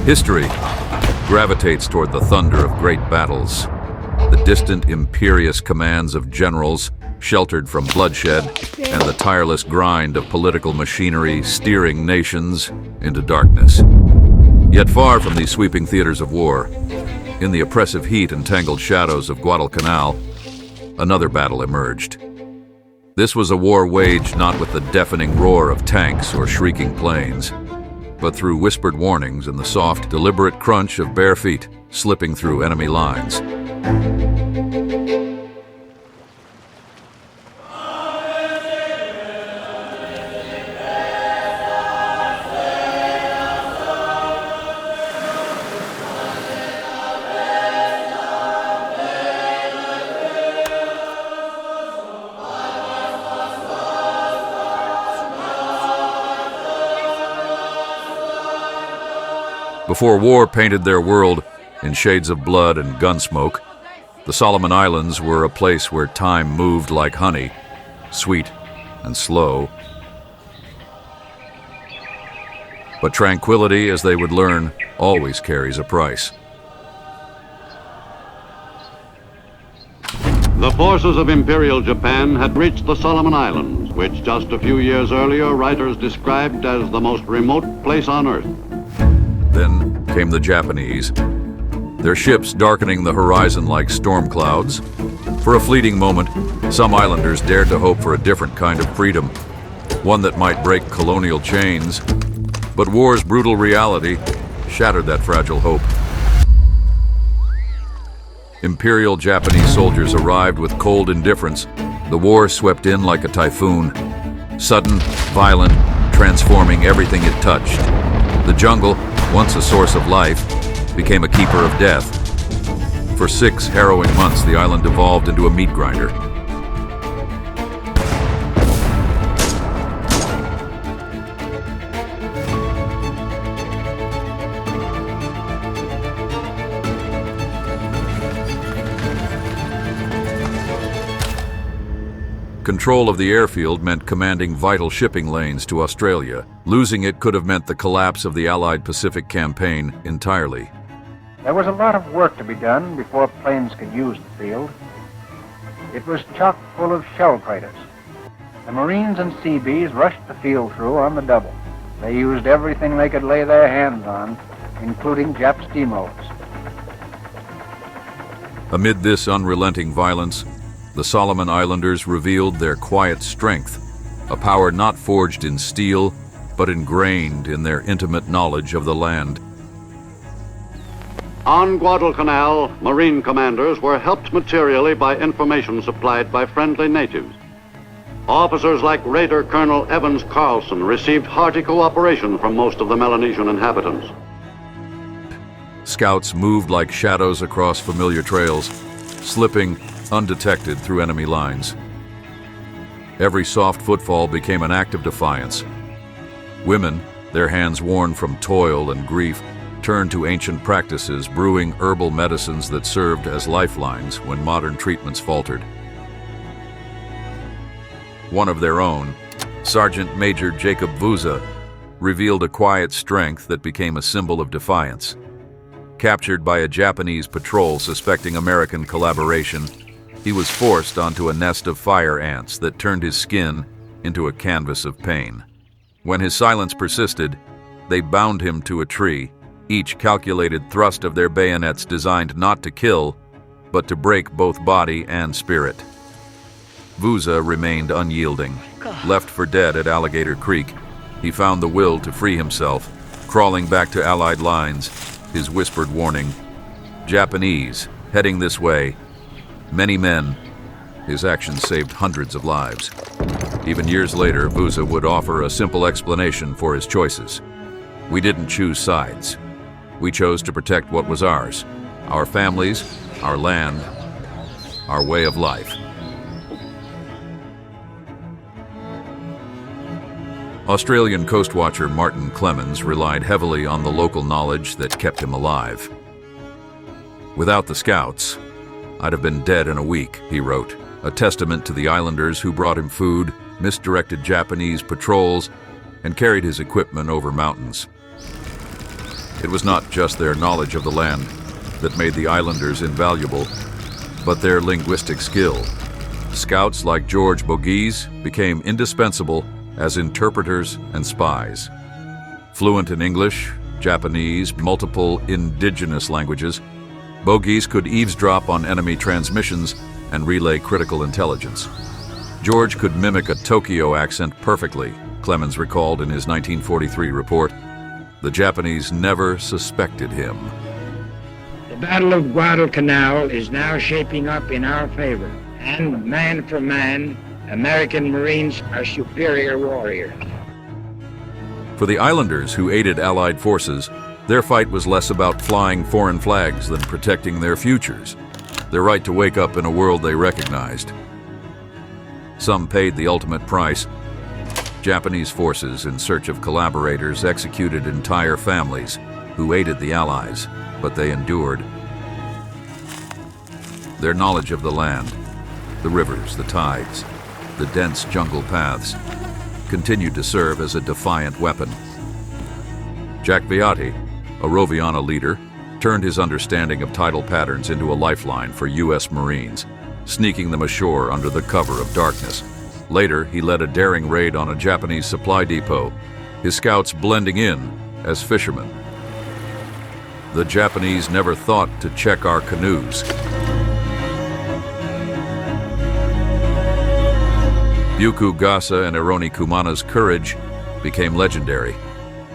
History gravitates toward the thunder of great battles, the distant, imperious commands of generals sheltered from bloodshed, and the tireless grind of political machinery steering nations into darkness. Yet far from these sweeping theaters of war, in the oppressive heat and tangled shadows of Guadalcanal, another battle emerged. This was a war waged not with the deafening roar of tanks or shrieking planes, but through whispered warnings and the soft, deliberate crunch of bare feet slipping through enemy lines. Before war painted their world in shades of blood and gunsmoke, the Solomon Islands were a place where time moved like honey, sweet and slow. But tranquility, as they would learn, always carries a price. The forces of Imperial Japan had reached the Solomon Islands, which just a few years earlier writers described as the most remote place on Earth. Then came the Japanese, their ships darkening the horizon like storm clouds. For a fleeting moment, some islanders dared to hope for a different kind of freedom, one that might break colonial chains. But war's brutal reality shattered that fragile hope. Imperial Japanese soldiers arrived with cold indifference. The war swept in like a typhoon, sudden, violent, transforming everything it touched. The jungle, once a source of life, became a keeper of death. For 6 harrowing months, the island evolved into a meat grinder. Control of the airfield meant commanding vital shipping lanes to Australia. Losing it could have meant the collapse of the Allied Pacific campaign entirely. There was a lot of work to be done before planes could use the field. It was chock full of shell craters. The Marines and Seabees rushed the field through on the double. They used everything they could lay their hands on, including Jap steamrollers. Amid this unrelenting violence, the Solomon Islanders revealed their quiet strength, a power not forged in steel, but ingrained in their intimate knowledge of the land. On Guadalcanal, Marine commanders were helped materially by information supplied by friendly natives. Officers like Raider Colonel Evans Carlson received hearty cooperation from most of the Melanesian inhabitants. Scouts moved like shadows across familiar trails, slipping undetected through enemy lines. Every soft footfall became an act of defiance. Women, their hands worn from toil and grief, turned to ancient practices, brewing herbal medicines that served as lifelines when modern treatments faltered. One of their own, Sergeant Major Jacob Vuza, revealed a quiet strength that became a symbol of defiance. Captured by a Japanese patrol suspecting American collaboration, he was forced onto a nest of fire ants that turned his skin into a canvas of pain. When his silence persisted, they bound him to a tree, each calculated thrust of their bayonets designed not to kill, but to break both body and spirit. Vuza remained unyielding. Left for dead at Alligator Creek, he found the will to free himself, crawling back to Allied lines, his whispered warning, "Japanese, heading this way. Many men." His actions saved hundreds of lives. Even years later, Vuza would offer a simple explanation for his choices. "We didn't choose sides. We chose to protect what was ours, our families, our land, our way of life." Australian coast watcher Martin Clemens relied heavily on the local knowledge that kept him alive. "Without the scouts, I'd have been dead in a week," he wrote, a testament to the islanders who brought him food, misdirected Japanese patrols, and carried his equipment over mountains. It was not just their knowledge of the land that made the islanders invaluable, but their linguistic skill. Scouts like George Bogies became indispensable as interpreters and spies. Fluent in English, Japanese, multiple indigenous languages, Bogies could eavesdrop on enemy transmissions and relay critical intelligence. George could mimic a Tokyo accent perfectly, Clemens recalled in his 1943 report. The Japanese never suspected him. The Battle of Guadalcanal is now shaping up in our favor, and man for man, American Marines are superior warriors. For the islanders who aided Allied forces, their fight was less about flying foreign flags than protecting their futures, their right to wake up in a world they recognized. Some paid the ultimate price. Japanese forces in search of collaborators executed entire families who aided the Allies, but they endured. Their knowledge of the land, the rivers, the tides, the dense jungle paths, continued to serve as a defiant weapon. Jack Beati, a Roviana leader, turned his understanding of tidal patterns into a lifeline for U.S. Marines, sneaking them ashore under the cover of darkness. Later, he led a daring raid on a Japanese supply depot, his scouts blending in as fishermen. The Japanese never thought to check our canoes. Buku Gasa and Eroni Kumana's courage became legendary.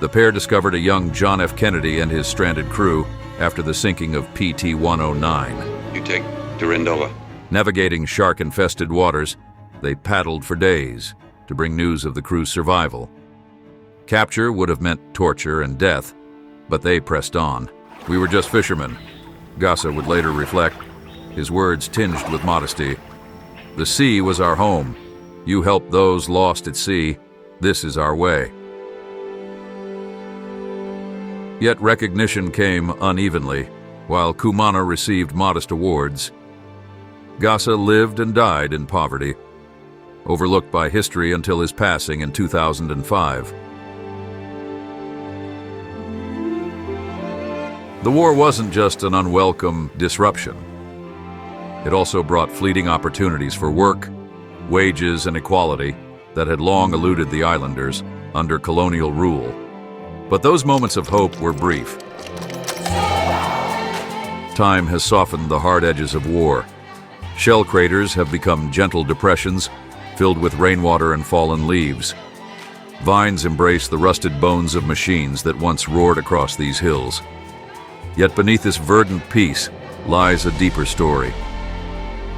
The pair discovered a young John F. Kennedy and his stranded crew after the sinking of PT-109. You take Dorindola. Navigating shark-infested waters, they paddled for days to bring news of the crew's survival. Capture would have meant torture and death, but they pressed on. "We were just fishermen," Gasa would later reflect, his words tinged with modesty. "The sea was our home. You helped those lost at sea. This is our way." Yet recognition came unevenly. While Kumana received modest awards, Gasa lived and died in poverty, overlooked by history until his passing in 2005. The war wasn't just an unwelcome disruption. It also brought fleeting opportunities for work, wages, and equality that had long eluded the islanders under colonial rule. But those moments of hope were brief. Time has softened the hard edges of war. Shell craters have become gentle depressions filled with rainwater and fallen leaves. Vines embrace the rusted bones of machines that once roared across these hills. Yet beneath this verdant peace lies a deeper story,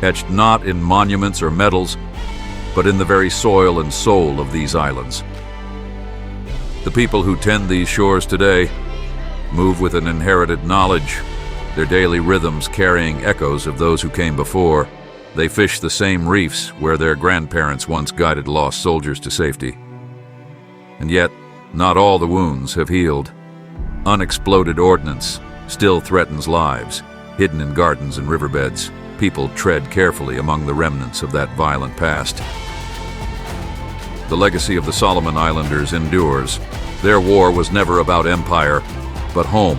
etched not in monuments or medals, but in the very soil and soul of these islands. The people who tend these shores today move with an inherited knowledge, their daily rhythms carrying echoes of those who came before. They fish the same reefs where their grandparents once guided lost soldiers to safety. And yet, not all the wounds have healed. Unexploded ordnance still threatens lives, hidden in gardens and riverbeds. People tread carefully among the remnants of that violent past. The legacy of the Solomon Islanders endures. Their war was never about empire, but home.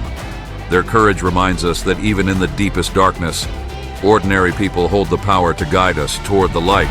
Their courage reminds us that even in the deepest darkness, ordinary people hold the power to guide us toward the light.